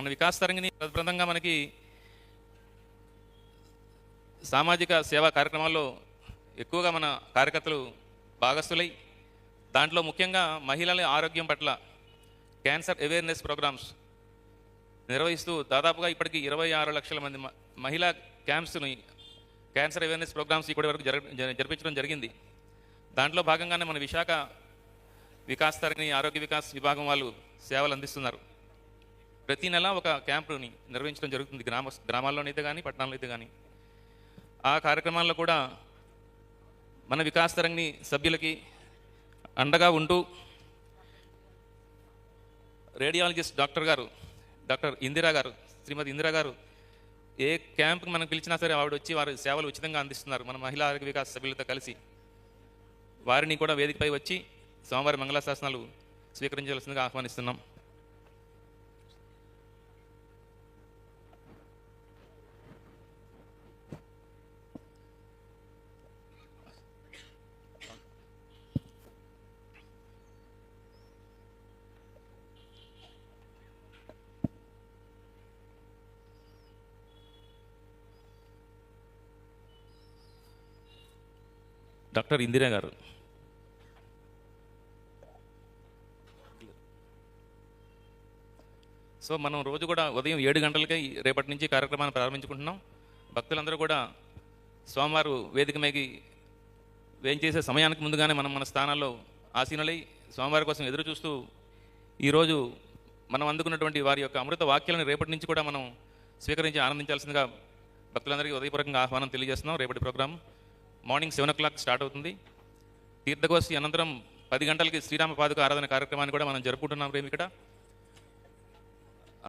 మన వికాస్ తరంగిణి ప్రధానంగా మనకి సామాజిక సేవా కార్యక్రమాల్లో ఎక్కువగా మన కార్యకర్తలు భాగస్థులై దాంట్లో ముఖ్యంగా మహిళల ఆరోగ్యం పట్ల క్యాన్సర్ అవేర్నెస్ ప్రోగ్రామ్స్ నిర్వహిస్తూ దాదాపుగా ఇప్పటికీ 26 లక్షల మంది మహిళా క్యాంప్స్ని క్యాన్సర్ అవేర్నెస్ ప్రోగ్రామ్స్ ఇప్పటి వరకు జరిపించడం జరిగింది. దాంట్లో భాగంగానే మన విశాఖ వికాస్ తరంగిణి ఆరోగ్య వికాస్ విభాగం వాళ్ళు సేవలు అందిస్తున్నారు. ప్రతి నెల ఒక క్యాంపుని నిర్వహించడం జరుగుతుంది, గ్రామాల్లోనైతే కానీ పట్టణాల్లో అయితే కానీ. ఆ కార్యక్రమాల్లో కూడా మన వికాస్ తరంగిణి సభ్యులకి అండగా ఉంటూ రేడియాలజిస్ట్ డాక్టర్ ఇందిరా గారు, శ్రీమతి ఇందిరా గారు ఏ క్యాంప్కి మనం పిలిచినా సరే ఆవిడ వచ్చి వారి సేవలు ఉచితంగా అందిస్తున్నారు. మన మహిళా ఆరోగ్య వికాస్ సభ్యులతో కలిసి వారిని కూడా వేదికపై వచ్చి సోమవారం మంగళాశాసనాలు స్వీకరించవలసిందిగా ఆహ్వానిస్తున్నాం. డాక్టర్ ఇందిరా గారు. సో మనం రోజు కూడా ఉదయం 7 గంటలకే రేపటి నుంచి కార్యక్రమాన్ని ప్రారంభించుకుంటున్నాం. భక్తులందరూ కూడా సోమవారం వేదిక మీదకి వేయించేసే సమయానికి ముందుగానే మనం మన స్థానాల్లో ఆసీనులై సోమవారం కోసం ఎదురు చూస్తూ ఈరోజు మనం అందుకున్నటువంటి వారి యొక్క అమృత వాక్యాలను రేపటి నుంచి కూడా మనం స్వీకరించి ఆనందించాల్సిందిగా భక్తులందరికీ ఉదయపూర్వకంగా ఆహ్వానం తెలియజేస్తున్నాం. రేపటి ప్రోగ్రాం మార్నింగ్ 7 o'clock స్టార్ట్ అవుతుంది. తీర్థగోష్ఠి అనంతరం 10 గంటలకి శ్రీరామ పాదుక ఆరాధన కార్యక్రమాన్ని కూడా మనం జరుపుకుంటున్నాం రేపు ఇక్కడ.